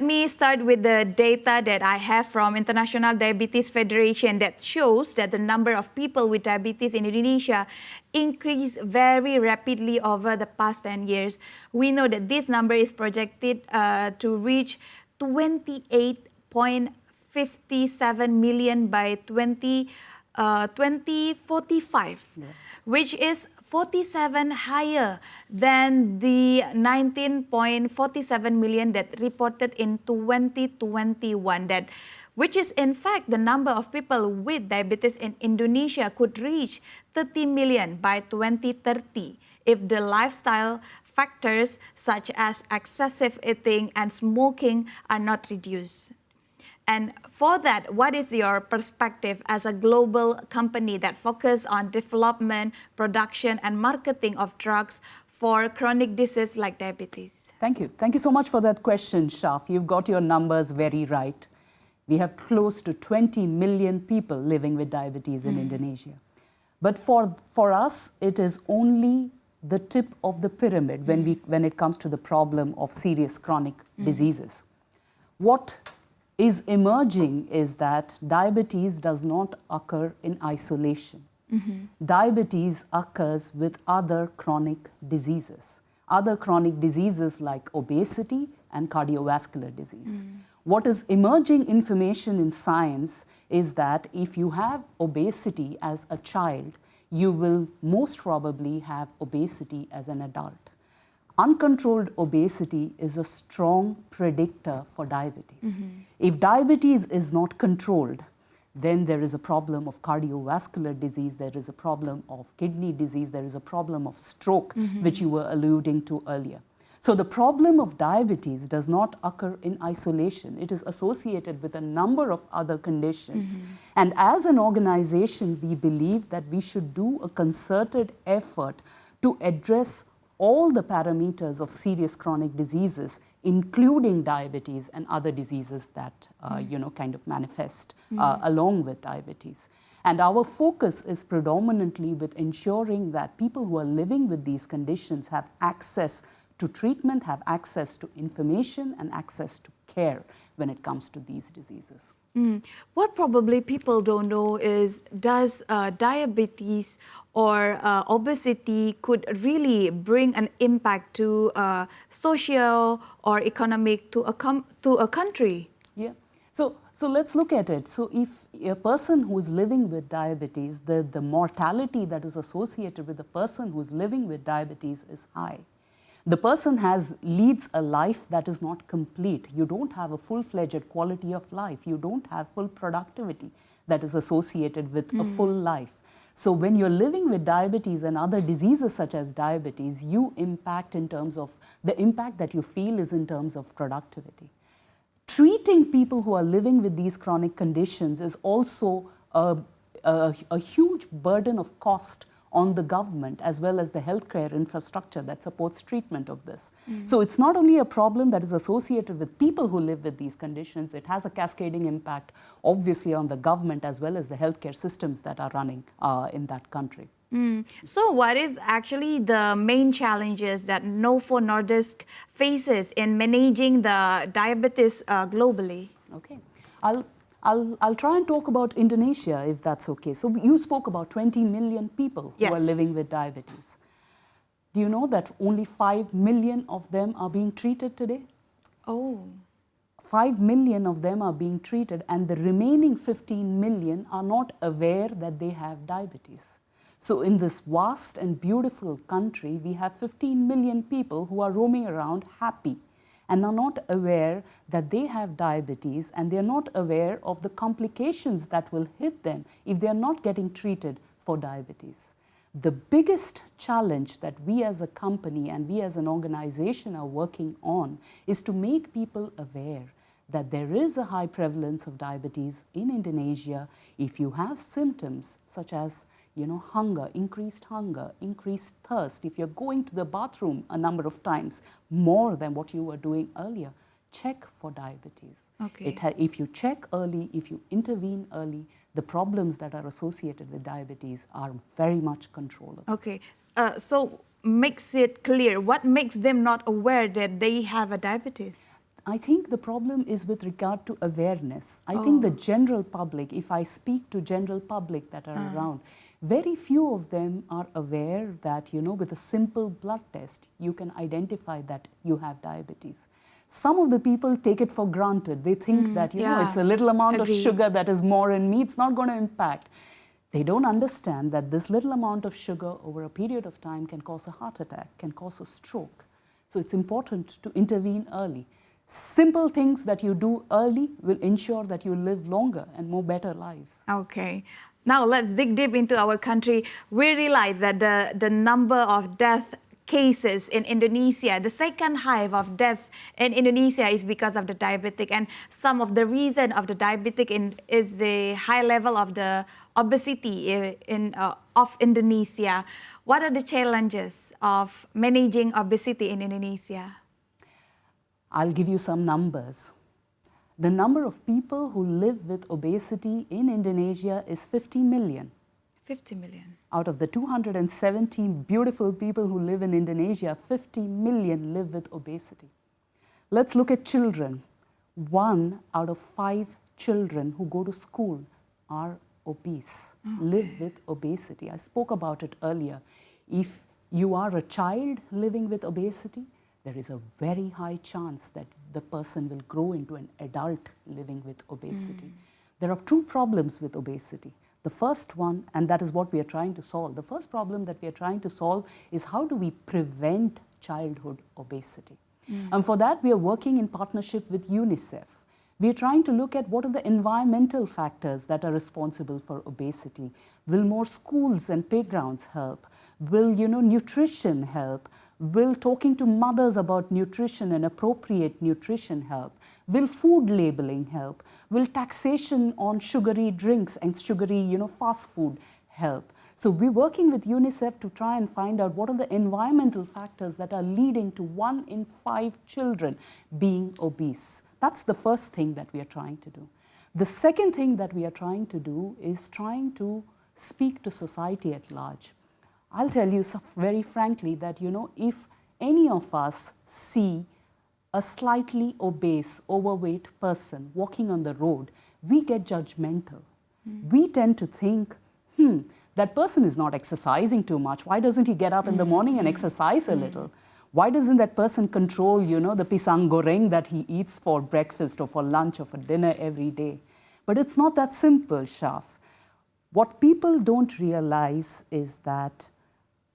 me start with the data that I have from International Diabetes Federation that shows that the number of people with diabetes in Indonesia increased very rapidly over the past 10 years. We know that this number is projected to reach 28.57 million by 2045, which is 47 higher than the 19.47 million that reported in 2021, which is in fact the number of people with diabetes in Indonesia could reach 30 million by 2030 if the lifestyle factors such as excessive eating and smoking are not reduced. And for that, what is your perspective as a global company that focuses on development, production, and marketing of drugs for chronic disease like diabetes? Thank you. Thank you so much for that question, Shaf. You've got your numbers very right. We have close to 20 million people living with diabetes in Indonesia. But for us, it is only the tip of the pyramid when it comes to the problem of serious chronic diseases. What is emerging is that diabetes does not occur in isolation. Diabetes occurs with other chronic diseases. Other chronic diseases like obesity and cardiovascular disease. What is emerging information in science is that if you have obesity as a child, you will most probably have obesity as an adult. Uncontrolled obesity is a strong predictor for diabetes. If diabetes is not controlled, then there is a problem of cardiovascular disease, there is a problem of kidney disease, there is a problem of stroke, which you were alluding to earlier. So the problem of diabetes does not occur in isolation. It is associated with a number of other conditions. And as an organization, we believe that we should do a concerted effort to address all the parameters of serious chronic diseases, including diabetes and other diseases that kind of manifest along with diabetes. And our focus is predominantly with ensuring that people who are living with these conditions have access to treatment, have access to information and access to care when it comes to these diseases. What probably people don't know is, does diabetes or obesity could really bring an impact to social or economic to a country? Yeah. So let's look at it. So if a person who is living with diabetes, the mortality that is associated with a person who is living with diabetes is high. The person leads a life that is not complete. You don't have a full-fledged quality of life. You don't have full productivity that is associated with a full life. So when you're living with diabetes and other diseases such as diabetes, you impact in terms of, the impact that you feel is in terms of productivity. Treating people who are living with these chronic conditions is also a huge burden of cost on the government as well as the healthcare infrastructure that supports treatment of this. So it's not only a problem that is associated with people who live with these conditions, it has a cascading impact obviously on the government as well as the healthcare systems that are running in that country. So what is actually the main challenges that Novo Nordisk faces in managing the diabetes globally? Okay. I'll try and talk about Indonesia, if that's okay. So you spoke about 20 million people who are living with diabetes. Do you know that only 5 million of them are being treated today? Oh. 5 million of them are being treated, and the remaining 15 million are not aware that they have diabetes. So in this vast and beautiful country, we have 15 million people who are roaming around happy and are not aware that they have diabetes, and they are not aware of the complications that will hit them if they are not getting treated for diabetes. The biggest challenge that we as a company and we as an organization are working on is to make people aware that there is a high prevalence of diabetes in Indonesia. If you have symptoms such as hunger, increased thirst, if you're going to the bathroom a number of times more than what you were doing earlier, check for diabetes. Okay. If you check early, if you intervene early, the problems that are associated with diabetes are very much controllable. Okay. So makes it clear, what makes them not aware that they have a diabetes? I think the problem is with regard to awareness. I think the general public, if I speak to general public that are around, very few of them are aware that, you know, with a simple blood test, you can identify that you have diabetes. Some of the people take it for granted. They think that, you know, it's a little amount of sugar that is more in me, it's not going to impact. They don't understand that this little amount of sugar over a period of time can cause a heart attack, can cause a stroke. So it's important to intervene early. Simple things that you do early will ensure that you live longer and more better lives. Okay. Now let's dig deep into our country. We realize that the number of death cases in Indonesia, the second highest of deaths in Indonesia is because of the diabetic, and some of the reason of the diabetic is the high level of the obesity of Indonesia. What are the challenges of managing obesity in Indonesia? I'll give you some numbers. The number of people who live with obesity in Indonesia is 50 million. 50 million. Out of the 270 beautiful people who live in Indonesia, 50 million live with obesity. Let's look at children. 1 out of 5 children who go to school are obese, live with obesity. I spoke about it earlier. If you are a child living with obesity, there is a very high chance that the person will grow into an adult living with obesity. There are 2 problems with obesity. The first one, and that is what we are trying to solve, the first problem that we are trying to solve is how do we prevent childhood obesity? And for that, we are working in partnership with UNICEF. We are trying to look at what are the environmental factors that are responsible for obesity. Will more schools and playgrounds help? Will, you know, nutrition help? Will talking to mothers about nutrition and appropriate nutrition help? Will food labeling help? Will taxation on sugary drinks and sugary, you know, fast food help? So we're working with UNICEF to try and find out what are the environmental factors that are leading to 1 in 5 children being obese. That's the first thing that we are trying to do. The second thing that we are trying to do is trying to speak to society at large. I'll tell you very frankly that, you know, if any of us see a slightly obese, overweight person walking on the road, we get judgmental. We tend to think, that person is not exercising too much. Why doesn't he get up in the morning and exercise a little? Why doesn't that person control, you know, the pisang goreng that he eats for breakfast or for lunch or for dinner every day? But it's not that simple, Shaf. What people don't realize is that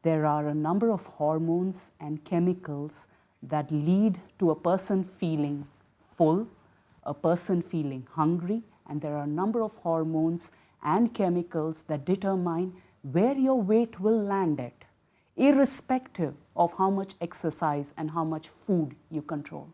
there are a number of hormones and chemicals that lead to a person feeling full, a person feeling hungry, and there are a number of hormones and chemicals that determine where your weight will land at, irrespective of how much exercise and how much food you control.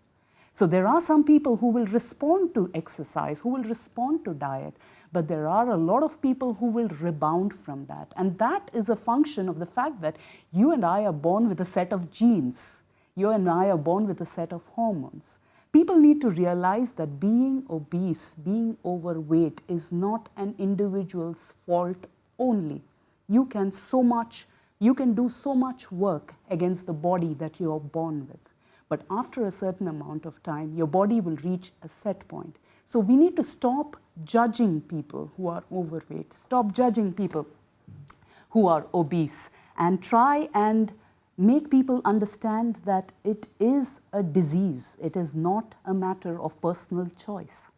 So there are some people who will respond to exercise, who will respond to diet, but there are a lot of people who will rebound from that. And that is a function of the fact that you and I are born with a set of genes. You and I are born with a set of hormones. People need to realize that being obese, being overweight is not an individual's fault only. You can do so much work against the body that you are born with. But after a certain amount of time, your body will reach a set point. So we need to stop judging people who are overweight, stop judging people who are obese, and try and make people understand that it is a disease. It is not a matter of personal choice.